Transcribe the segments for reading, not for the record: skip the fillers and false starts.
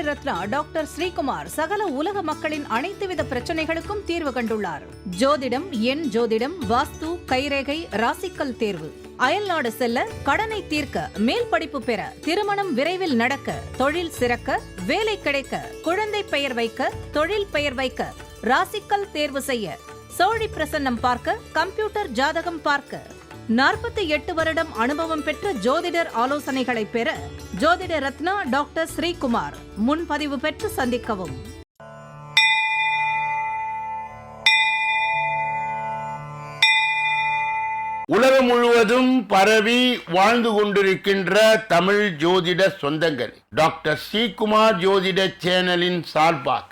Ratna doctor Sreekumar சகல உலக மக்களின் அனைத்து வித பிரச்சனைகளுக்கும் தீர்வு கண்டுள்ளார். ஜோதிடம், எண் ஜோதிடம், வாஸ்து, கைரேகை, ராசிக்கல் தேர்வு, அயல்நாடு செல்ல, கடனை தீர்க்க, மேல் படிப்பு பெற, திருமணம் விரைவில் நடக்க, தொழில் சிறக்க, வேலை கிடைக்க, குழந்தை பெயர் வைக்க, தொழில் பெயர் வைக்க, ராசிக்கல் தேர்வு செய்ய, சோழி பிரசன்னம் பார்க்க, கம்ப்யூட்டர் ஜாதகம் பார்க்க, 48 வருடம் அனுபவம் பெற்ற ஜோதிடர் ஆலோசனைகளை பெற ஜோதிட ரத்னா டாக்டர் ஸ்ரீகுமார். முன்பதிவு பெற்று சந்திக்கவும். உலகம் முழுவதும் பரவி வாழ்ந்து கொண்டிருக்கின்ற தமிழ் ஜோதிட சொந்தங்கள், டாக்டர் ஸ்ரீகுமார் ஜோதிட சேனலின் சார்பாக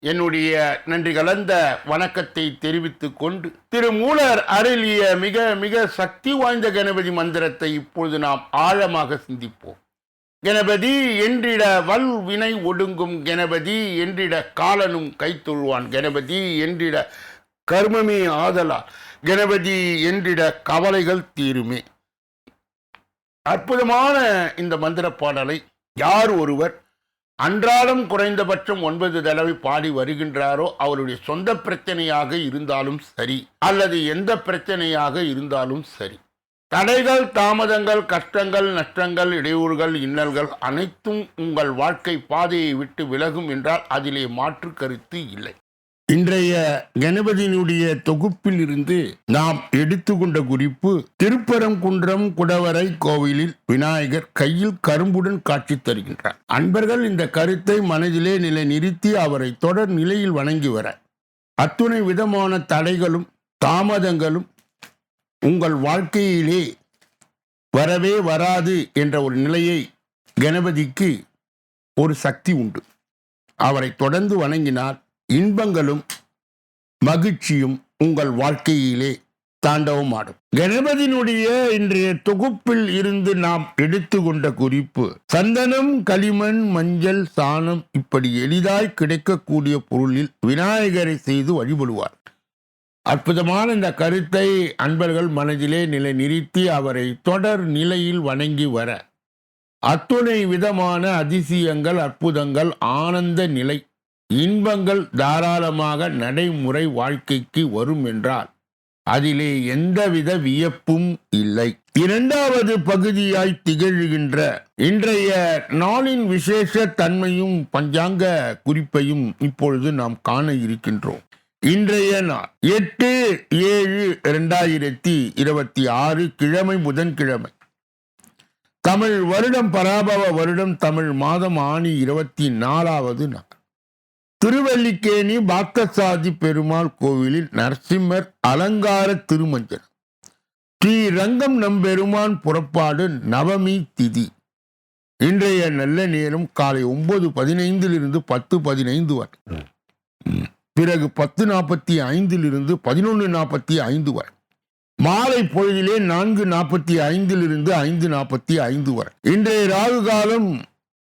என்னுடைய நன்றி கலந்த வணக்கத்தை தெரிவித்துக் கொண்டு, திருமூலர் அருளிய மிக மிக சக்தி வாய்ந்த கணபதி மந்திரத்தை இப்பொழுது நாம் ஆழமாக சிந்திப்போம். கணபதி என்றிட வல் வினை ஒடுங்கும், கணபதி என்றிட காலனும் கைத்தொழுவான், கணபதி என்றிட கர்மமே ஆதலால், கணபதி என்றிட கவலைகள் தீருமே. அற்புதமான இந்த மந்திர பாடலை யார் ஒருவர் அன்றாடம் குறைந்தபட்சம் 9 தடவை பாடி வருகின்றாரோ, அவருடைய சொந்த பிரச்சனையாக இருந்தாலும் சரி, அல்லது எந்த பிரச்சனையாக இருந்தாலும் சரி, தடைகள், தாமதங்கள், கஷ்டங்கள், நஷ்டங்கள், இடையூறுகள், இன்னல்கள் அனைத்தும் உங்கள் வாழ்க்கை பாதையை விட்டு விலகும் என்றால் அதிலே மாற்று கருத்து இல்லை. இன்றைய கணபதியினுடைய தொகுப்பில் இருந்து நாம் எடுத்துக்கொண்ட குறிப்பு, திருப்பரங்குன்றம் குடவரை கோவிலில் விநாயகர் கையில் கரும்புடன் காட்சி தருகின்றார். அன்பர்கள் இந்த கருத்தை மனதிலே நிலை நிறுத்தி அவரை தொடர் நிலையில் வணங்கி வர, அத்துணை விதமான தடைகளும் தாமதங்களும் உங்கள் வாழ்க்கையிலே வரவே வராது என்ற ஒரு நிலையை, கணபதிக்கு ஒரு சக்தி உண்டு. அவரை தொடர்ந்து வணங்கினால் இன்பங்களும் மகிழ்ச்சியும் உங்கள் வாழ்க்கையிலே தாண்டவமாடும். கணபதியினுடைய இன்றைய தொகுப்பில் இருந்து நாம் எடுத்துக்கொண்ட குறிப்பு, சந்தனம், களிமண், மஞ்சள், சாணம் இப்படி எளிதாய் கிடைக்கக்கூடிய பொருளில் விநாயகரை செய்து வழிபடுவார். அற்புதமான இந்த கருத்தை அன்பர்கள் மனதிலே நிலை நிறுத்தி அவரை தொடர் நிலையில் வணங்கி வர, அத்துணை விதமான அதிசயங்கள், அற்புதங்கள், ஆனந்த நிலை, இன்பங்கள் தாராளமாக நடைமுறை வாழ்க்கைக்கு வரும் என்றால் அதிலே எந்தவித வியப்பும் இல்லை. இரண்டாவது பகுதியாய் திகழ்கின்ற இன்றைய நாளின் விசேஷ தன்மையும் பஞ்சாங்க குறிப்பையும் இப்பொழுது நாம் காண இருக்கின்றோம். இன்றைய நாள் 8/7/2026 கிழமை, புதன்கிழமை, தமிழ் வருடம் பராபவ வருடம், தமிழ் மாதம் ஆனி 24வது நாள். திருவல்லிக்கேணி பார்த்தசாதி பெருமாள் கோவிலில் நரசிம்மர் அலங்கார திருமஞ்சனம். ஸ்ரீ ரங்கம் நம்பெருமான் புறப்பாடு நவமி திதி. இன்றைய நல்ல நேரம் காலை 9:15 10:15 வரை, பிறகு 10:45 11:45 வரை, மாலை பொழுதிலே 4:45 5:45 வரை. இன்றைய ராகு காலம்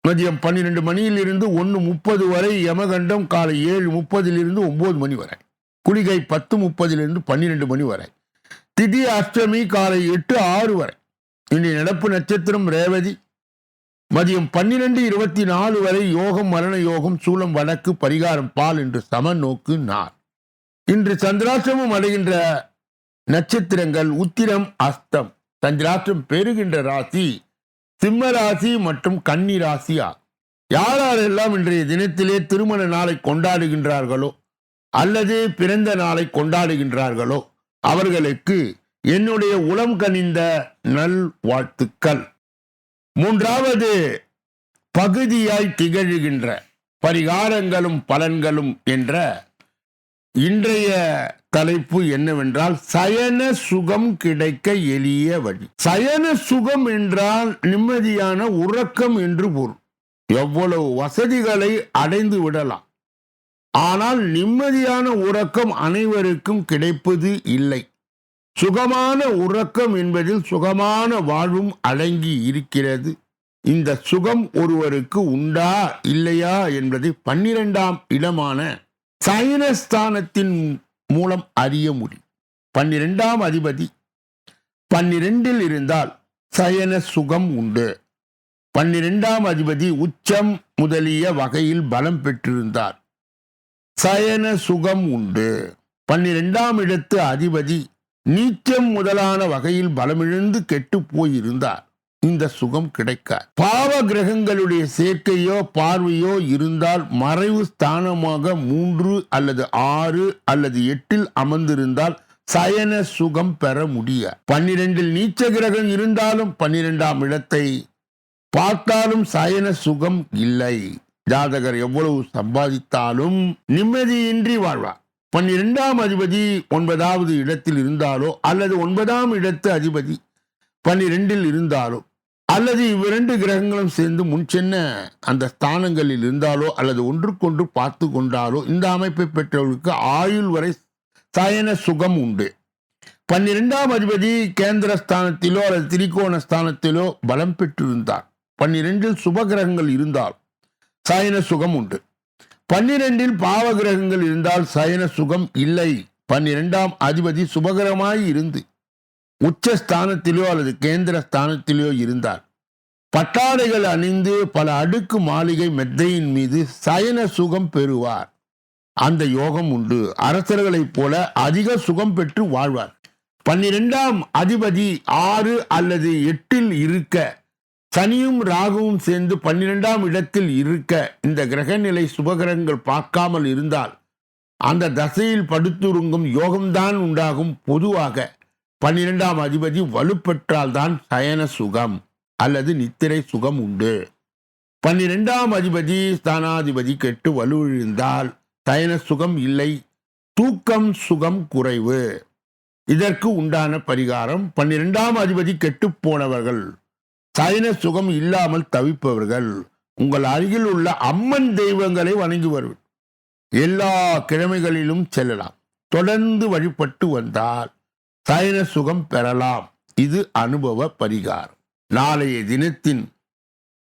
மதியம் 12 மணியிலிருந்து 1:30 வரை, யமகண்டம் காலை 7:30 9 மணி வரை, குளிகை 10:30 12 மணி வரை, திதி அஷ்டமி காலை 8:06 வரை. இன்றைய நடப்பு நட்சத்திரம் ரேவதி. மதியம் 12:24 வரை யோகம் மரண யோகம், சூலம் வடக்கு, பரிகாரம் பால் என்று சம நோக்கு நாள். இன்று சந்திராஷ்டமம் அடைகின்ற நட்சத்திரங்கள் உத்திரம், அஸ்தம். சந்திராஷ்டம் பெறுகின்ற ராசி சிம்ம ராசி மற்றும் கன்னி ராசியா. யாரெல்லாம் இன்றைய தினத்திலே திருமண நாளை கொண்டாடுகின்றார்களோ அல்லது பிறந்த நாளை கொண்டாடுகின்றார்களோ அவர்களுக்கு என்னுடைய உளம் கனிந்த நல் வாழ்த்துக்கள். மூன்றாவது பகுதியாய் திகழ்கின்ற பரிகாரங்களும் பலன்களும் என்ற இன்றைய தலைப்பு என்னவென்றால், சயன சுகம் கிடைக்க எளிய வழி. சயன சுகம் என்றால் நிம்மதியான உறக்கம் என்று பொருள். எவ்வளவு வசதிகளை அடைந்து விடலாம், ஆனால் நிம்மதியான உறக்கம் அனைவருக்கும் கிடைப்பது இல்லை. சுகமான உறக்கம் என்பதில் சுகமான வாழ்வும் அடங்கி இருக்கிறது. இந்த சுகம் ஒருவருக்கு உண்டா இல்லையா என்பதை 12ஆம் இடமான சயனஸ்தானத்தின் மூலம் அறிய முடியும். 12ஆம் அதிபதி 12இல் இருந்தால் சயன சுகம் உண்டு. 12ஆம் அதிபதி உச்சம் முதலிய வகையில் பலம் பெற்றிருந்தார். சயன சுகம் உண்டு. 12ஆம் இடத்து அதிபதி நீச்சம் முதலான வகையில் பலமிழந்து கெட்டு போயிருந்தார். இந்த சுகம் கிடைக்காது. பாவ கிரகங்களுடைய சேர்க்கையோ பார்வையோ இருந்தால் மறைவு ஸ்தானமாக 3 அல்லது 6 அல்லது 8 அமர்ந்திருந்தால் சயன சுகம் பெற முடியாது. 12 நீச்ச கிரகம் இருந்தாலும் 12ஆம் இடத்தை பார்த்தாலும் சயன சுகம் இல்லை. ஜாதகர் எவ்வளவு சம்பாதித்தாலும் நிம்மதியின்றி வாழ்வார். 12ஆம் அதிபதி 9வது இடத்தில் இருந்தாலோ அல்லது 9ஆம் இடத்து அதிபதி 12இல் இருந்தாலோ அல்லது இவ்விரண்டு கிரகங்களும் சேர்ந்து முன் சென்ன அந்த ஸ்தானங்களில் இருந்தாலோ அல்லது ஒன்றுக்கொன்று பார்த்து கொண்டாலோ இந்த அமைப்பை பெற்றவர்களுக்கு ஆயுள் வரை சயன சுகம் உண்டு. 12ஆம் அதிபதி கேந்திர ஸ்தானத்திலோ அல்லது திரிகோண ஸ்தானத்திலோ பலம் பெற்றிருந்தார். 12இல் சுப கிரகங்கள் இருந்தால் சயன சுகம் உண்டு. 12இல் பாவ கிரகங்கள் இருந்தால் சயன சுகம் இல்லை. 12ஆம் அதிபதி சுபகிரகமாய் இருந்து உச்ச ஸ்தானத்திலோ அல்லது கேந்திர ஸ்தானத்திலோ இருந்தார் பட்டாடைகள் அணிந்து பல அடுக்கு மாளிகை மெத்தையின் மீது சயன சுகம் பெறுவார். அந்த யோகம் உண்டு. அரசர்களைப் போல அதிக சுகம் பெற்று வாழ்வார். 12ஆம் அதிபதி 6 அல்லது 8 இருக்க, சனியும் ராகுவும் சேர்ந்து 12ஆம் இடத்தில் இருக்க, இந்த கிரகநிலை சுபகிரகங்கள் பார்க்காமல் இருந்தால் அந்த தசையில் படுத்துறங்கும் யோகம்தான் உண்டாகும். பொதுவாக 12ஆம் அதிபதி வலுப்பெற்றால் தான் சயன சுகம் அல்லது நித்திரை சுகம் உண்டு. 12ஆம் அதிபதி ஸ்தானாதிபதி கெட்டு வலுவிழந்தால் சயன சுகம் இல்லை, தூக்கம் சுகம் குறைவு. இதற்கு உண்டான பரிகாரம்: 12ஆம் அதிபதி கெட்டு போனவர்கள், சயன சுகம் இல்லாமல் தவிப்பவர்கள் உங்கள் அருகில் உள்ள அம்மன் தெய்வங்களை வணங்கி வருவர். எல்லா கிழமைகளிலும் செல்லலாம். தொடர்ந்து வழிபட்டு வந்தால் சயன சுகம் பெறலாம். இது அனுபவ பரிகாரம். நாளைய தினத்தின்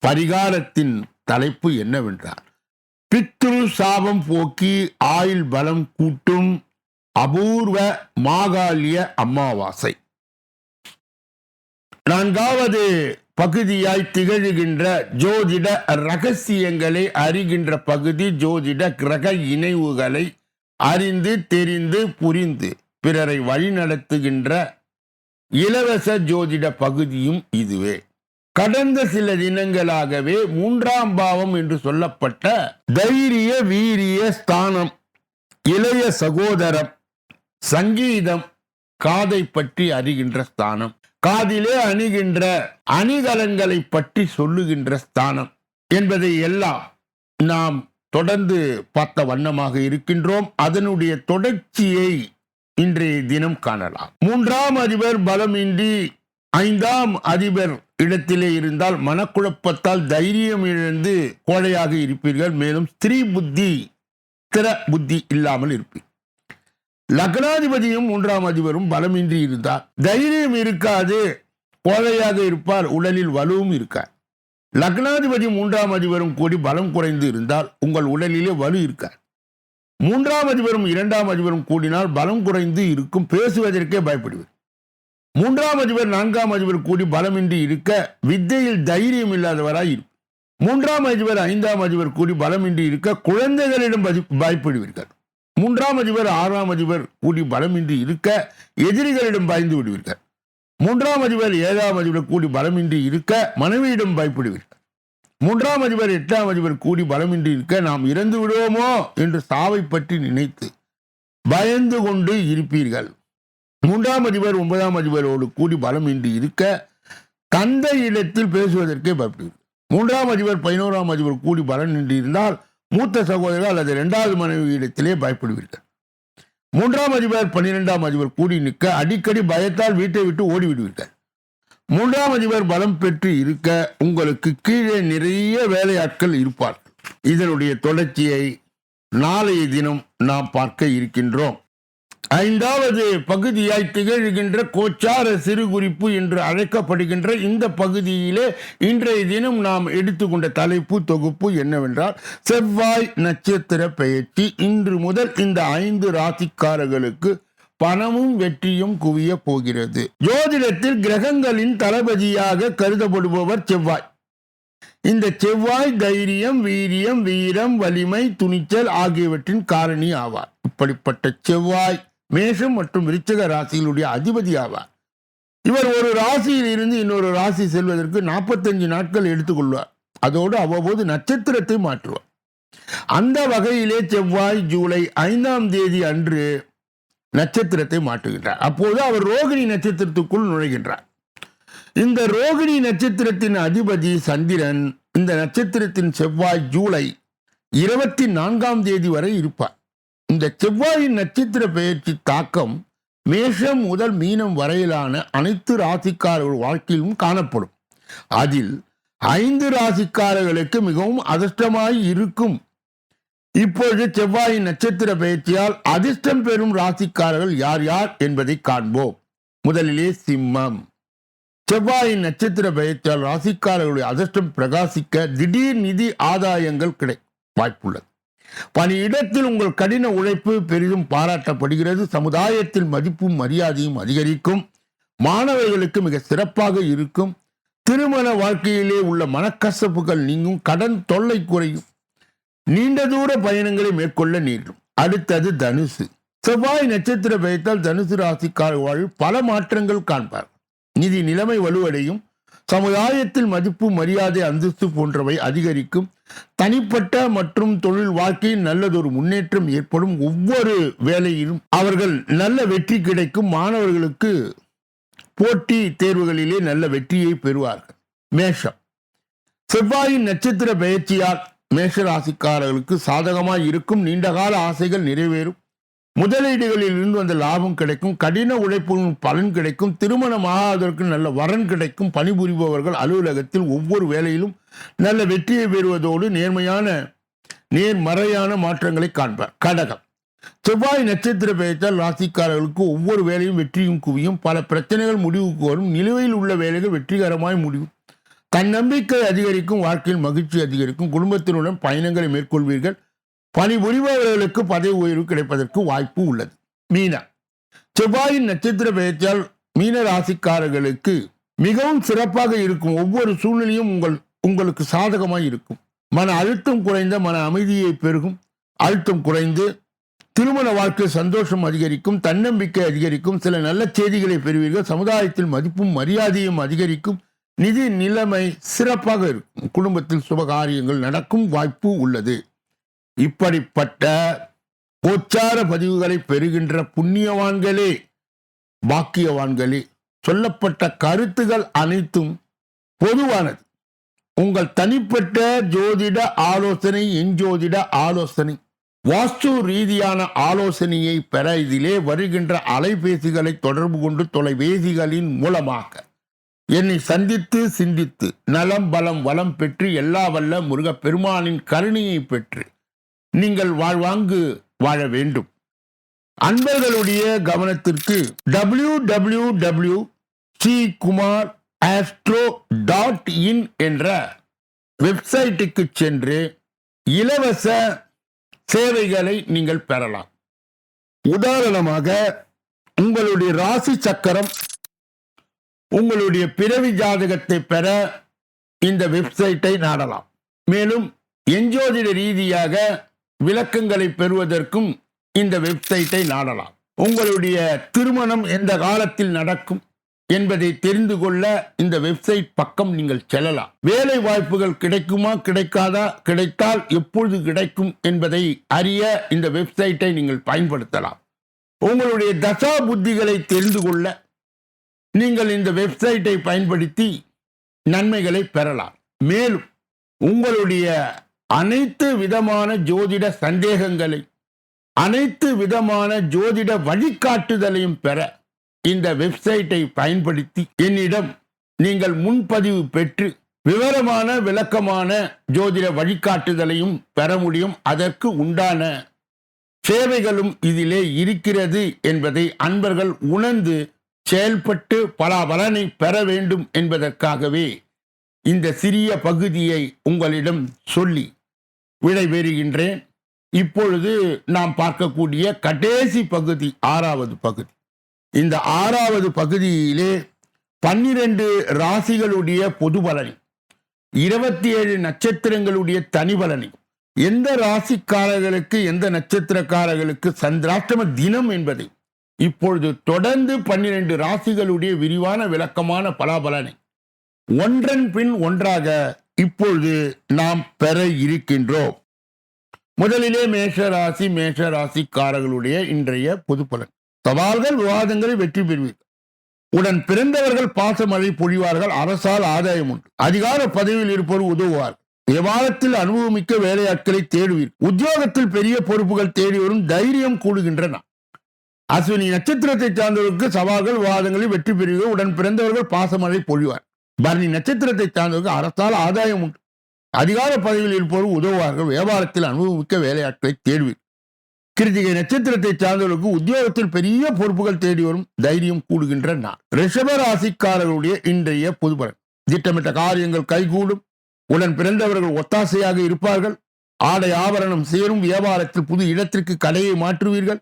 பரிகாரத்தின் தலைப்பு என்னவென்றால், பித்ரு சாபம் போக்கி ஆயுள் பலம் கூட்டும் அபூர்வ மாகாளிய அமாவாசை. 4வது பகுதியாய் திகழ்கின்ற ஜோதிட ரகசியங்களை அறிகின்ற பகுதி. ஜோதிட கிரக இணைவுகளை அறிந்து தெரிந்து புரிந்து பிறரை வழிநடத்துகின்ற இலவச ஜோதிட பகுதியும் இதுவே. கடந்த சில தினங்களாகவே 3ஆம் பாவம் என்று சொல்லப்பட்ட தைரிய வீரிய ஸ்தானம், இளைய சகோதரம், சங்கீதம், காதை பற்றி அறிகின்ற ஸ்தானம், காதிலே அணிகின்ற அணிகலன்களை பற்றி சொல்லுகின்ற ஸ்தானம் என்பதை எல்லாம் நாம் தொடர்ந்து பார்த்த வண்ணமாக இருக்கின்றோம். அதனுடைய தொடர்ச்சியை இன்றைய தினம் காணலாம். 3ஆம் அதிபர் பலமின்றி 5ஆம் அதிபர் இடத்திலே இருந்தால் மனக்குழப்பத்தால் தைரியம் இழந்து கோழையாக இருப்பீர்கள். மேலும் ஸ்திரீ புத்தி, ஸ்திர புத்தி இல்லாமல் இருப்பீர்கள். லக்னாதிபதியும் 3ஆம் அதிபரும் பலமின்றி இருந்தால் தைரியம் இருக்காது, கோழையாக இருப்பார், உடலில் வலுவும் இருக்கார். லக்னாதிபதி 3ஆம் அதிபரும் கூடி பலம் குறைந்து இருந்தால் உங்கள் உடலிலே வலு இருக்கார். 3ஆம் அதிபரும் 2ஆம் அதிபரும் கூடினால் பலம் குறைந்து இருக்கும், பேசுவதற்கே பயப்படுவர். 3ஆம் அதிபர் 4ஆம் அதிபர் கூடி பலமின்றி இருக்க வித்தையில் தைரியம் இல்லாதவராய் இருக்கும். 3ஆம் அதிபர் 5ஆம் அதிபர் கூடி பலமின்றி இருக்க குழந்தைகளிடம் பயப்படுவீர்கள். 3ஆம் அதிபர் 6ஆம் அதிபர் கூடி பலமின்றி இருக்க எதிரிகளிடம் பயந்து விடுவீர்கள். 3ஆம் அதிபர் 7ஆம் அதிபர் கூடி பலமின்றி இருக்க மனைவியிடம் பயப்படுவீர்கள். 3ஆம் அதிபர் 8ஆம் அதிபர் கூடி பலமின்றி இருக்க நாம் இறந்து விடுவோமோ என்று சாவை பற்றி நினைத்து பயந்து கொண்டு இருப்பீர்கள். 3ஆம் அதிபர் 9ஆம் அதிபரோடு கூடி பலமின்றி இருக்க தந்தை இடத்தில் பேசுவதற்கே பயப்படுவீர்கள். 3ஆம் அதிபர் 11ஆம் அதிபர் கூடி பலமின்றி இருந்தால் மூத்த சகோதரர்கள் அல்லது 2வது மனைவி இடத்திலே பயப்படுவீர்கள். 3ஆம் அதிபர் 12ஆம் அதிபர் கூடி நிற்க அடிக்கடி பயத்தால் வீட்டை விட்டு ஓடிவிடுவீர்கள். 3ஆம் அதிபர் பலம் பெற்று இருக்க உங்களுக்கு கீழே நிறைய வேலையாட்கள் இருப்பார்கள். இதனுடைய தொடர்ச்சியை நாளைய தினம் நாம் பார்க்க இருக்கின்றோம். 5வது பகுதியாய் திகழ்கின்ற கோச்சார சிறு குறிப்பு என்று அழைக்கப்படுகின்ற இந்த பகுதியிலே இன்றைய தினம் நாம் எடுத்துக்கொண்ட தலைப்பு தொகுப்பு என்னவென்றால், செவ்வாய் நட்சத்திர பெயர்ச்சி. இன்று முதல் இந்த 5 ராசிக்காரர்களுக்கு பணமும் வெற்றியும் குவிய போகிறது. ஜோதிடத்தில் கிரகங்களின் தளபதியாக கருதப்படுபவர் செவ்வாய். இந்த செவ்வாய் தைரியம், வீரியம், வீரம், வலிமை, துணிச்சல் ஆகியவற்றின் காரணி ஆவார். இப்படிப்பட்ட செவ்வாய் மேஷம் மற்றும் விருச்சிக ராசிகளுடைய அதிபதி ஆவார். இவர் ஒரு ராசியில் இருந்து இன்னொரு ராசி செல்வதற்கு 45 நாட்கள் எடுத்துக்கொள்வார். அதோடு அவ்வப்போது நட்சத்திரத்தை மாற்றுவார். அந்த வகையிலே செவ்வாய் ஜூலை 5ஆம் தேதி அன்று நட்சத்திரத்தை மாற்றுகின்றார். அப்போது அவர் ரோகிணி நட்சத்திரத்துக்குள் நுழைகின்றார். இந்த ரோகிணி நட்சத்திரத்தின் அதிபதி சந்திரன். இந்த நட்சத்திரத்தின் செவ்வாய் ஜூலை 24ஆம் தேதி வரை இருப்பார். இந்த செவ்வாயின் நட்சத்திர பெயர்ச்சி தாக்கம் மேஷம் முதல் மீனம் வரையிலான அனைத்து ராசிக்காரர்கள் வாழ்க்கையிலும் காணப்படும். அதில் 5 ராசிக்காரர்களுக்கு மிகவும் அதிர்ஷ்டமாய் இருக்கும். இப்பொழுது செவ்வாயின் நட்சத்திர பெயர்ச்சியால் அதிர்ஷ்டம் பெறும் ராசிக்காரர்கள் யார் யார் என்பதை காண்போம். முதலிலே சிம்மம். செவ்வாயின் நட்சத்திர பெயர்ச்சியால் ராசிக்காரர்களுடைய அதிர்ஷ்டம் பிரகாசிக்க திடீர் நிதி ஆதாயங்கள் கிடைக்க வாய்ப்புள்ளது. பணியிடத்தில் உங்கள் கடின உழைப்பு பெரிதும் பாராட்டப்படுகிறது. சமுதாயத்தில் மதிப்பும் மரியாதையும் அதிகரிக்கும். மாணவர்களுக்கு மிக சிறப்பாக இருக்கும். திருமண வாழ்க்கையிலே உள்ள மனக்கசப்புகள் நீங்கும். கடன் தொல்லை குறையும். நீண்ட தூர பயணங்களை மேற்கொள்ள நேரும். அடுத்தது தனுசு. செவ்வாய் நட்சத்திர பெயர்த்தால் தனுசு ராசிக்காரர் வாழ்வில் பல மாற்றங்கள் காண்பார். நிதி நிலைமை வலுவடையும். சமுதாயத்தில் மதிப்பு, மரியாதை, அந்தஸ்து போன்றவை அதிகரிக்கும். தனிப்பட்ட மற்றும் தொழில் வாழ்க்கையில் நல்லதொரு முன்னேற்றம் ஏற்படும். ஒவ்வொரு வேலையிலும் அவர்கள் நல்ல வெற்றி கிடைக்கும். மாணவர்களுக்கு போட்டி தேர்வுகளிலே நல்ல வெற்றியை பெறுவார்கள். மேஷம். செவ்வாயின் நட்சத்திர பெயர்ச்சியால் மேஷ ராசிக்காரர்களுக்கு சாதகமாய் இருக்கும். நீண்டகால ஆசைகள் நிறைவேறும். முதலீடுகளில் இருந்து வந்த லாபம் கிடைக்கும். கடின உழைப்பும் பலன் கிடைக்கும். திருமணமாகாதவருக்கு நல்ல வரன் கிடைக்கும். பணிபுரிபவர்கள் அலுவலகத்தில் ஒவ்வொரு வேலையிலும் நல்ல வெற்றியை பெறுவதோடு நேர்மறையான மாற்றங்களை காண்பார். கடகம். செவ்வாய் நட்சத்திர பெயர்த்தால் ராசிக்காரர்களுக்கு ஒவ்வொரு வேலையும் வெற்றியும் குவியும். பல பிரச்சனைகள் முடிவுக்கு வரும். நிலுவையில் உள்ள வேலைகள் வெற்றிகரமாய் முடியும். தன்னம்பிக்கை அதிகரிக்கும். வாழ்க்கையில் மகிழ்ச்சி அதிகரிக்கும். குடும்பத்தினுடன் பயணங்களை மேற்கொள்வீர்கள். பணிபுரிபவர்களுக்கு பதவி உயர்வு கிடைப்பதற்கு வாய்ப்பு உள்ளது. மீனம். செவ்வாயின் நட்சத்திர பெயர்ச்சியால் மீன ராசிக்காரர்களுக்கு மிகவும் சிறப்பாக இருக்கும். ஒவ்வொரு சூழ்நிலையும் உங்களுக்கு சாதகமாய் இருக்கும். மன அழுத்தம் குறைந்த மன அமைதியை பெருகும். அழுத்தம் குறைந்து திருமண வாழ்க்கையில் சந்தோஷம் அதிகரிக்கும். தன்னம்பிக்கை அதிகரிக்கும். சில நல்ல செய்திகளை பெறுவீர்கள். சமுதாயத்தில் மதிப்பும் மரியாதையும் அதிகரிக்கும். நிதி நிலைமை சிறப்பாக இருக்கும். குடும்பத்தில் சுபகாரியங்கள் நடக்கும் வாய்ப்பு உள்ளது. இப்படிப்பட்ட கோச்சார பதிவுகளை பெறுகின்ற புண்ணியவான்களே, பாக்கியவான்களே, சொல்லப்பட்ட கருத்துகள் அனைத்தும் பொதுவானது. உங்கள் தனிப்பட்ட ஜோதிட ஆலோசனை, எஞ்சோதிட ஆலோசனை, வாஸ்து ரீதியான ஆலோசனையை பெற இதிலே வருகின்ற அலைபேசிகளை தொடர்பு கொண்டு தொலைபேசிகளின் மூலமாக என்னை சந்தித்து சிந்தித்து நலம் பலம் வளம் பெற்று எல்லா வல்ல முருகப்பெருமானின் கருணையை பெற்று நீங்கள் வாழ்வாங்கு வாழ வேண்டும். அன்பர்களுடைய கவனத்திற்கு www.srikumar.astro.in என்ற வெப்சைட்டுக்கு சென்று இலவச சேவைகளை நீங்கள் பெறலாம். உதாரணமாக உங்களுடைய ராசி சக்கரம், உங்களுடைய பிறவி ஜாதகத்தை பெற இந்த வெப்சைட்டை நாடலாம். மேலும் எஞ்சோதிட ரீதியாக விளக்கங்களை பெறுவதற்கும் இந்த வெப்சைட்டை நாடலாம். உங்களுடைய திருமணம் எந்த காலத்தில் நடக்கும் என்பதை தெரிந்து கொள்ள இந்த வெப்சைட் பக்கம் நீங்கள் செல்லலாம். வேலை வாய்ப்புகள் கிடைக்குமா கிடைக்காதா, கிடைத்தால் எப்பொழுது கிடைக்கும் என்பதை அறிய இந்த வெப்சைட்டை நீங்கள் பயன்படுத்தலாம். உங்களுடைய தசா புத்திகளை தெரிந்து கொள்ள நீங்கள் இந்த வெப்சைட்டை பயன்படுத்தி நன்மைகளை பெறலாம். மேலும் உங்களுடைய அனைத்து விதமான ஜோதிட சந்தேகங்களை, அனைத்து விதமான ஜோதிட வழிகாட்டுதலையும் பெற இந்த வெப்சைட்டை பயன்படுத்தி என்னிடம் நீங்கள் முன்பதிவு பெற்று விவரமான விளக்கமான ஜோதிட வழிகாட்டுதலையும் பெற முடியும். அதற்கு உண்டான சேவைகளும் இதிலே இருக்கிறது என்பதை அன்பர்கள் உணர்ந்து செயல்பட்டு பல பலனை பெற வேண்டும் என்பதற்காகவே இந்த சிறிய பகுதியை உங்களிடம் சொல்லி விடைபெறுகின்றேன். இப்பொழுது நாம் பார்க்கக்கூடிய கடைசி பகுதி 6வது பகுதி. இந்த 6வது பகுதியிலே 12 ராசிகளுடைய பொது பலனை 27 நட்சத்திரங்களுடைய தனிபலனை, எந்த ராசிக்காரர்களுக்கு எந்த நட்சத்திரக்காரர்களுக்கு சந்திராஷ்டம தினம் என்பதை இப்பொழுது தொடர்ந்து 12 ராசிகளுடைய விரிவான விளக்கமான பலாபலனை ஒன்றன் பின் ஒன்றாக இப்பொழுது நாம் பெற இருக்கின்றோம். முதலிலே மேஷ ராசிக்காரர்களுடைய இன்றைய பொது பலன். சவால்கள் விவாதங்களை வெற்றி பெறுவீர்கள். உடன் பிறந்தவர்கள் பாசமழை பொழிவார்கள். அரசால் ஆதாயம் உண்டு. அதிகார பதவியில் இருப்பவர் உதவுவார்கள். வியாபாரத்தில் அனுபவமிக்க வேலையாட்களை தேடுவீர். உத்தியோகத்தில் பெரிய பொறுப்புகள் தேடி வரும். தைரியம் கூடுகின்றன. அஸ்வினி நட்சத்திரத்தை சார்ந்தவர்களுக்கு சவால்கள் விவாதங்களில் வெற்றி பெறுவீர்கள். உடன் பிறந்தவர்கள் பாசமழை பொழிவார். பரணி நட்சத்திரத்தை சார்ந்தவர்களுக்கு அரசால் ஆதாயம் உண்டு. அதிகார பதவியில் இருப்பவர் உதவுவார்கள். வியாபாரத்தில் அனுபவமிக்க வேலையாட்களை தேடுவீர். கிருத்திகை நட்சத்திரத்தை சார்ந்தவர்களுக்கு உத்தியோகத்தில் பெரிய பொறுப்புகள் தேடி வரும். தைரியம் கூடுகின்ற நாள். ரிஷப ராசிக்காரர்களுடைய இன்றைய பொதுபலன். திட்டமிட்ட காரியங்கள் கைகூடும். உடன் பிறந்தவர்கள் ஒத்தாசையாக இருப்பார்கள். ஆடை ஆபரணம் சேரும். வியாபாரத்தில் புது இடத்திற்கு கடையை மாற்றுவீர்கள்.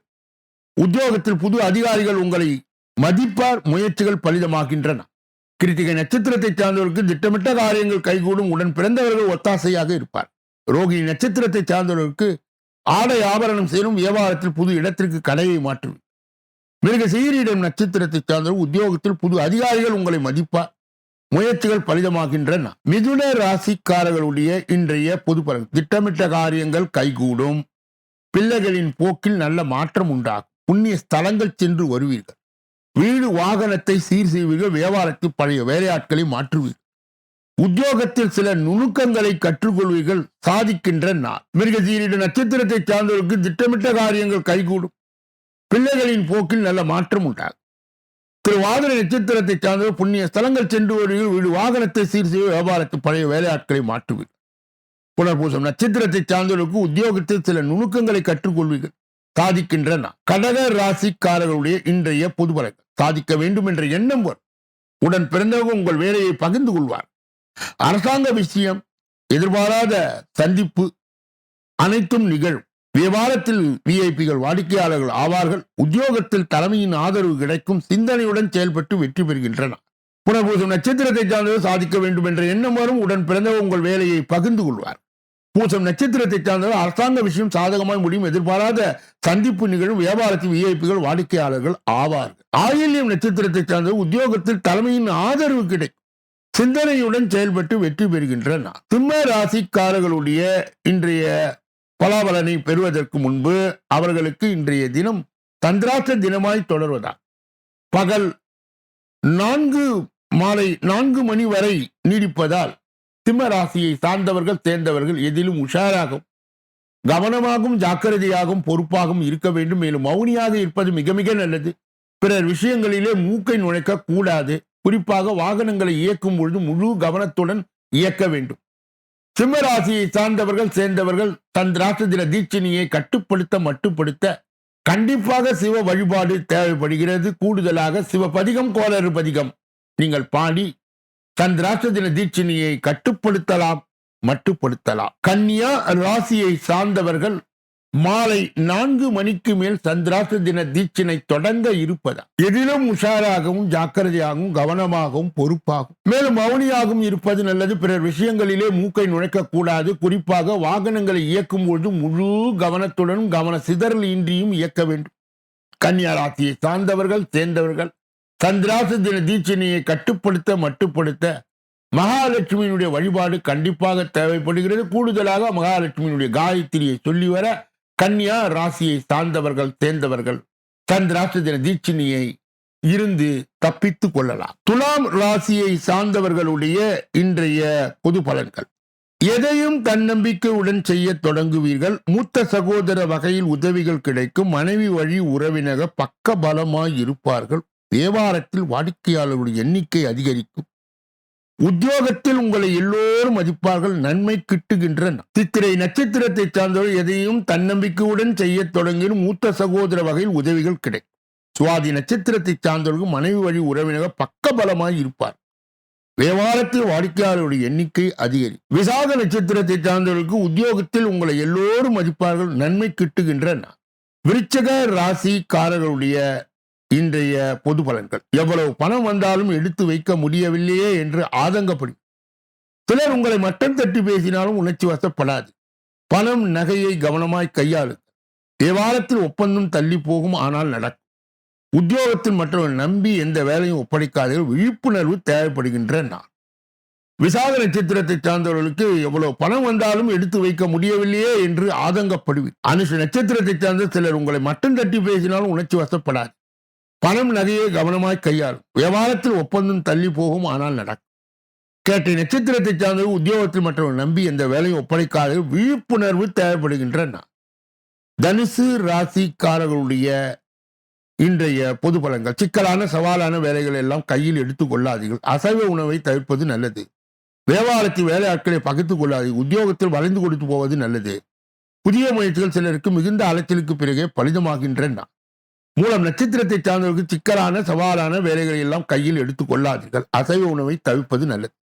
உத்தியோகத்தில் புது அதிகாரிகள் உங்களை மதிப்பார். முயற்சிகள் பலிதமாகின்றன. கிருத்திகை நட்சத்திரத்தை சார்ந்தவர்களுக்கு திட்டமிட்ட காரியங்கள் கைகூடும். உடன் பிறந்தவர்கள் ஒத்தாசையாக இருப்பார். ரோகிணி நட்சத்திரத்தை சார்ந்தவர்களுக்கு ஆடை ஆபரணம் சேரும். வியாபாரத்தில் புது இடத்திற்கு கடையை மாற்றுவீர். மிருகசீரிடம் நட்சத்திரத்தை சார்ந்தவர்கள் உத்தியோகத்தில் புது அதிகாரிகள் உங்களை மதிப்பார். முயற்சிகள் பலிதமாகின்றன. மிதுன ராசிக்காரர்களுடைய இன்றைய பொது பலன். திட்டமிட்ட காரியங்கள் கைகூடும். பிள்ளைகளின் போக்கில் நல்ல மாற்றம் உண்டாகும். புண்ணிய ஸ்தலங்கள் சென்று வருவீர்கள். வீடு வாகனத்தை சீர் செய்வீர்கள். வியாபாரத்தில் பழைய வேலையாட்களை மாற்றுவீர்கள். உத்தியோகத்தில் சில நுணுக்கங்களை கற்றுக்கொள்வீர்கள். சாதிக்கின்ற நாள். மிருகசீரிட நட்சத்திரத்தை சார்ந்தவர்களுக்கு திட்டமிட்ட காரியங்கள் கைகூடும். பிள்ளைகளின் போக்கில் நல்ல மாற்றம் உண்டாகும். திருவாதிரை நட்சத்திரத்தை சார்ந்தவர் புண்ணிய ஸ்தலங்கள் சென்று வருவீர்கள். வீடு வாகனத்தை சீர் செய்ய வியாபாரத்தில் பழைய வேலையாட்களை மாற்றுவீர்கள். புனர்பூசம் நட்சத்திரத்தை சார்ந்தவர்களுக்கு உத்தியோகத்தில் சில நுணுக்கங்களை கற்றுக்கொள்வீர்கள். சாதிக்கின்ற நாள். கடக ராசிக்காரர்களுடைய இன்றைய பொது பலன். சாதிக்க வேண்டும் என்ற எண்ணம் வரும். உடன் பிறந்தவர்கள் உங்கள் வேலையை பகிர்ந்து கொள்வார். அரசாங்க விஷயம், எதிர்பாராத சந்திப்பு அனைத்தும் நிகழும். வியாபாரத்தில் விஐபிகள் வாடிக்கையாளர்கள் ஆவார்கள். உத்தியோகத்தில் தலைமையின் ஆதரவு கிடைக்கும். சிந்தனையுடன் செயல்பட்டு வெற்றி பெறுகின்றனர். புனர்பூசம் நட்சத்திரத்தை சார்ந்தவர் சாதிக்க வேண்டும் என்ற எண்ணம் வரும். உடன் பிறந்தவர் உங்கள் வேலையை பகிர்ந்து கொள்வார். பூசம் நட்சத்திரத்தை சார்ந்தவர் அரசாங்க விஷயம் சாதகமாய் முடியும். எதிர்பாராத சந்திப்பு நிகழும். வியாபாரத்தில் விஐபிகள் வாடிக்கையாளர்கள் ஆவார்கள். ஆயில்யம் நட்சத்திரத்தை சார்ந்தவர் உத்தியோகத்தில் தலைமையின் ஆதரவு கிடைக்கும். சிந்தனையுடன் செயல்பட்டு வெற்றி பெறுகின்றனர். சிம்ம ராசிக்காரர்களுடைய இன்றைய பலாபலனை பெறுவதற்கு முன்பு அவர்களுக்கு இன்றைய தினம் சந்திராஷ்ட தினமாய் தொடர்வதால் பகல் 4 மாலை 4 மணி வரை நீடிப்பதால் சிம்ம ராசியை சார்ந்தவர்கள் சேர்ந்தவர்கள் எதிலும் உஷாராகவும் கவனமாகவும் ஜாக்கிரதையாகவும் பொறுப்பாகவும் இருக்க வேண்டும். மேலும் மௌனியாக இருப்பது மிக மிக நல்லது. பிறர் விஷயங்களிலே மூக்கை நுழைக்க கூடாது. குறிப்பாக வாகனங்களை இயக்கும் பொழுது முழு கவனத்துடன் இயக்க வேண்டும். சிம்மராசியை சார்ந்தவர்கள் சேர்ந்தவர்கள் சந்திராஷ்ட தின தீட்சணியை மட்டுப்படுத்த கண்டிப்பாக சிவ வழிபாடு தேவைப்படுகிறது. கூடுதலாக சிவபதிகம் கோளறு பதிகம் நீங்கள் பாடி சந்திராஷ்ட தின தீட்சணியை மட்டுப்படுத்தலாம். கன்னியா ராசியை சார்ந்தவர்கள் மாலை 4 மணிக்கு மேல் சந்திராஷ்ட தின தீட்சணை தொடங்க இருப்பதா எதிலும் உஷாராகவும் ஜாக்கிரதையாகவும் கவனமாகவும் பொறுப்பாகும். மேலும் மௌனியாகவும் இருப்பது நல்லது. பிறர் விஷயங்களிலே மூக்கை நுழைக்க கூடாது. குறிப்பாக வாகனங்களை இயக்கும் பொழுது முழு கவனத்துடனும் கவன சிதறல் இன்றியும் இயக்க வேண்டும். கன்னியா ராசியை சார்ந்தவர்கள் சேர்ந்தவர்கள் சந்திராஷ்ட தின தீட்சணையை மட்டுப்படுத்த மகாலட்சுமியினுடைய வழிபாடு கண்டிப்பாக தேவைப்படுகிறது. கூடுதலாக மகாலட்சுமியினுடைய காயத்ரியை சொல்லி வர கன்னியா ராசியை சார்ந்தவர்கள் சேர்ந்தவர்கள் சந்திராஷ்ட தின தீட்சணியை இருந்து தப்பித்துக் கொள்ளலாம். துலாம் ராசியை சார்ந்தவர்களுடைய இன்றைய பொது பலன்கள். எதையும் தன்னம்பிக்கையுடன் செய்ய தொடங்குவீர்கள். மூத்த சகோதர வகையில் உதவிகள் கிடைக்கும். மனைவி வழி உறவினர் பக்க பலமாய் இருப்பார்கள். வியாபாரத்தில் வாடிக்கையாளர்களுடைய எண்ணிக்கை அதிகரிக்கும். உத்தியோகத்தில் உங்களை எல்லோரும் மதிப்பார்கள். நன்மை கிட்டுகின்றன. சித்திரை நட்சத்திரத்தை சார்ந்தவர்கள் எதையும் தன்னம்பிக்கையுடன் செய்ய தொடங்கியும் மூத்த சகோதர வகையில் உதவிகள் கிடைக்கும். சுவாதி நட்சத்திரத்தை சார்ந்தவர்கள் மனைவி வழி உறவினர் பக்க பலமாய் இருப்பார். வியாபாரத்தில் வாடிக்கையாளருடைய எண்ணிக்கை அதிகரி. விசாக நட்சத்திரத்தை சார்ந்தவர்களுக்கு உத்தியோகத்தில் உங்களை எல்லோரும் மதிப்பார்கள். நன்மை கிட்டுகின்றன. விருச்சக ராசிக்காரர்களுடைய இன்றைய பொது பலன்கள். எவ்வளவு பணம் வந்தாலும் எடுத்து வைக்க முடியவில்லையே என்று ஆதங்கப்படும். சிலர் உங்களை மட்டம் தட்டி பேசினாலும் உணர்ச்சி வசப்படாது. பணம் நகையை கவனமாய் கையாளு. வியாபாரத்தில் ஒப்பந்தம் தள்ளி போகும், ஆனால் நடக்கும். உத்தியோகத்தில் மற்றவர்கள் நம்பி எந்த வேலையும் ஒப்படைக்காதீர்கள். விழிப்புணர்வு தேவைப்படுகின்ற நாள். விசாக நட்சத்திரத்தை சார்ந்தவர்களுக்கு எவ்வளவு பணம் வந்தாலும் எடுத்து வைக்க முடியவில்லையே என்று ஆதங்கப்படுவீர். அனுஷ நட்சத்திரத்தை சார்ந்த சிலர் உங்களை மட்டம் தட்டி பேசினாலும் உணர்ச்சி வசப்படாது. பணம் நகையை கவனமாய் கையாளும். வியாபாரத்தில் ஒப்பந்தம் தள்ளி போகும், ஆனால் நடக்கும். கேட்டை நட்சத்திரத்தை சார்ந்தவர்கள் உத்தியோகத்தில் மற்றவர்கள் நம்பி எந்த வேலையும் ஒப்படைக்காத விழிப்புணர்வு தேவைப்படுகின்ற நாள். தனுசு ராசிக்காரர்களுடைய இன்றைய பொது பலன்கள். சிக்கலான சவாலான வேலைகள் எல்லாம் கையில் எடுத்துக் கொள்ளாதீர்கள். அசைவ உணவை தவிர்ப்பது நல்லது. வியாபாரத்தில் வேலை ஆட்களை பகிர்ந்து கொள்ளாதீர்கள். உத்தியோகத்தில் வளைந்து கொடுத்து போவது நல்லது. புதிய முயற்சிகள் சிலருக்கு மிகுந்த அலைச்சலுக்கு பிறகே பலிதமாகின்ற நாள். மூலம் நட்சத்திரத்தை சார்ந்தவர்களுக்கு சிக்கலான சவாலான வேலைகளை எல்லாம் கையில் எடுத்துக் கொள்ளாதீர்கள். அசைவ உணவை தவிர்ப்பது நல்லது.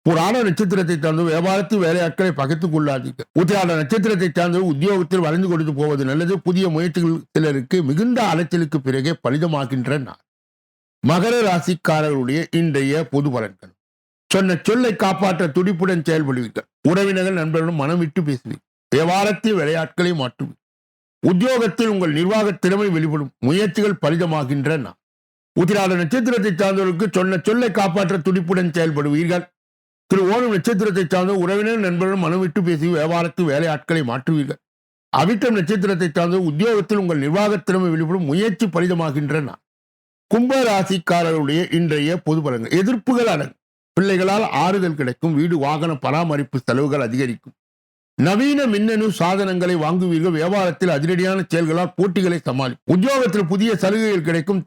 புராண நட்சத்திரத்தை சார்ந்த வியாபாரத்தில் வேலையாட்களை பகிர்ந்து கொள்ளாதீர்கள். உத்திராட நட்சத்திரத்தை சார்ந்த உத்தியோகத்தில் வளைந்து கொடுத்து போவது நல்லது. புதிய முயற்சிகள் சிலருக்கு மிகுந்த அலைச்சலுக்கு பிறகே பலிதமாகின்ற நாள். மகர ராசிக்காரர்களுடைய இன்றைய பொது பலன்கள். சொன்ன சொல்லை காப்பாற்ற துடிப்புடன் செயல்படுவீர்கள். உறவினர்கள் நண்பர்களும் மனம் விட்டு பேசுவீர்கள். வியாபாரத்தில் விளையாட்களை மாற்றுவீர்கள். உத்தியோகத்தில் உங்கள் நிர்வாக திறமை வெளிப்படும். முயற்சிகள் பலிதமாகின்ற நாள். உத்திராட நட்சத்திரத்தை சார்ந்தவர்களுக்கு சொன்ன சொல்லை காப்பாற்ற துடிப்புடன் செயல்படுவீர்கள். திரு ஓணம் நட்சத்திரத்தை சார்ந்த உறவினர் நண்பர்கள் மனம் விட்டு பேசி வியாபாரத்தில் வேலையாட்களை மாற்றுவீர்கள். அவிட்டம் நட்சத்திரத்தை சார்ந்த உத்தியோகத்தில் உங்கள் நிர்வாக திறமை வெளிப்படும். முயற்சி பலிதமாகின்ற நாள். கும்ப ராசிக்காரர்களுடைய இன்றைய பொது பலன்கள். எதிர்ப்புகள் அடங்கும். பிள்ளைகளால் ஆறுதல் கிடைக்கும். வீடு வாகன பராமரிப்பு செலவுகள் அதிகரிக்கும். நவீன மின்னணு சாதனங்களை வாங்குவீர்கள். வியாபாரத்தில் அதிரடியான செயல்களால் போட்டிகளை சமாளிக்கும். உத்தியோகத்தில் புதிய சலுகைகள் கிடைக்கும்.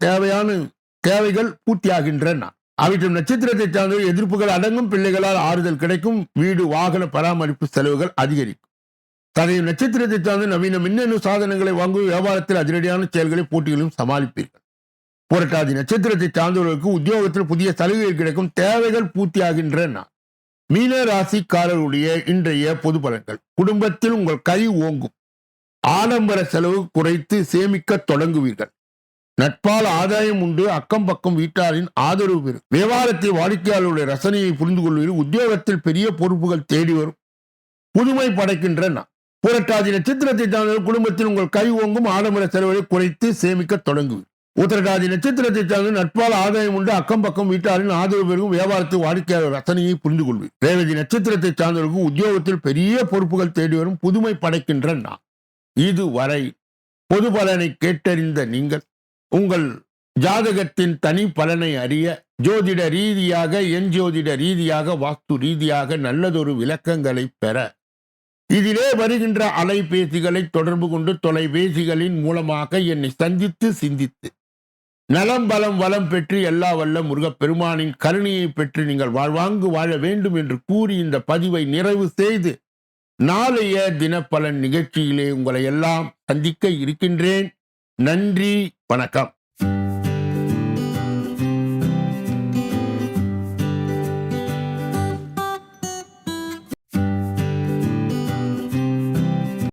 தேவைகள் பூர்த்தியாகின்ற நாள். அவிட்டம் நட்சத்திரத்தை சார்ந்த எதிர்ப்புகள் அடங்கும். பிள்ளைகளால் ஆறுதல் கிடைக்கும். வீடு வாகன பராமரிப்பு செலவுகள் அதிகரிக்கும். சதயம் நட்சத்திரத்தை சார்ந்த நவீன மின்னணு சாதனங்களை வாங்கும். வியாபாரத்தில் அதிரடியான செயல்களை போட்டிகளும் சமாளிப்பீர்கள். புரட்டாதி நட்சத்திரத்தை சார்ந்தவர்களுக்கு உத்தியோகத்தில் புதிய சலுகைகள் கிடைக்கும். தேவைகள் பூர்த்தியாகின்ற நாள். மீன ராசிக்காரர்களுடைய இன்றைய பொது பலன்கள். குடும்பத்தில் உங்கள் கை ஓங்கும். ஆடம்பர செலவு குறைத்து சேமிக்க தொடங்குவீர்கள். நட்பால் ஆதாயம் உண்டு. அக்கம் பக்கம் வீட்டாரின் ஆதரவு பெறும். வியாபாரத்தில் வாடிக்கையாளருடைய ரசனையை புரிந்து கொள்வீர்கள். உத்தியோகத்தில் பெரிய பொறுப்புகள் தேடி வரும். புதுமை படைக்கின்ற நாள். புரட்டாதி நட்சத்திரத்தை சார்ந்த குடும்பத்தில் உங்கள் கை ஓங்கும். ஆடம்பர செலவை குறைத்து சேமிக்க தொடங்குவீர்கள். உத்திரட்டாதி நட்சத்திரத்தை சார்ந்த நட்பால் ஆதாயம் உண்டு. அக்கம் பக்கம் வீட்டாரின் ஆதரவு பெறும். வியாபாரத்தில் வாடிக்கையாளர் ரசனையை புரிந்து கொள்வீர். ரேவதி நட்சத்திரத்தை சார்ந்தவர்களுக்கு உத்தியோகத்தில் பெரிய பொறுப்புகள் தேடி வரும். புதுமை படைக்கின்ற நாள். இதுவரை பொது பலனை கேட்டறிந்த நீங்கள் உங்கள் ஜாதகத்தின் தனி பலனை அறிய ஜோதிட ரீதியாக, எண் ஜோதிட ரீதியாக, வாஸ்து ரீதியாக நல்லதொரு விளக்கங்களை பெற இதிலே வருகின்ற அலைபேசிகளை தொடர்பு கொண்டு தொலைபேசிகளின் மூலமாக என்னை சந்தித்து சிந்தித்து நலம் பலம் வளம் பெற்று எல்லா வல்ல முருகப்பெருமானின் கருணையை பெற்று நீங்கள் வாழ்வாங்கு வாழ வேண்டும் என்று கூறி இந்த பதிவை நிறைவு செய்து நாளைய தினப்பலன் நிகழ்ச்சியிலே உங்களை எல்லாம் சந்திக்க இருக்கின்றேன். நன்றி, வணக்கம்.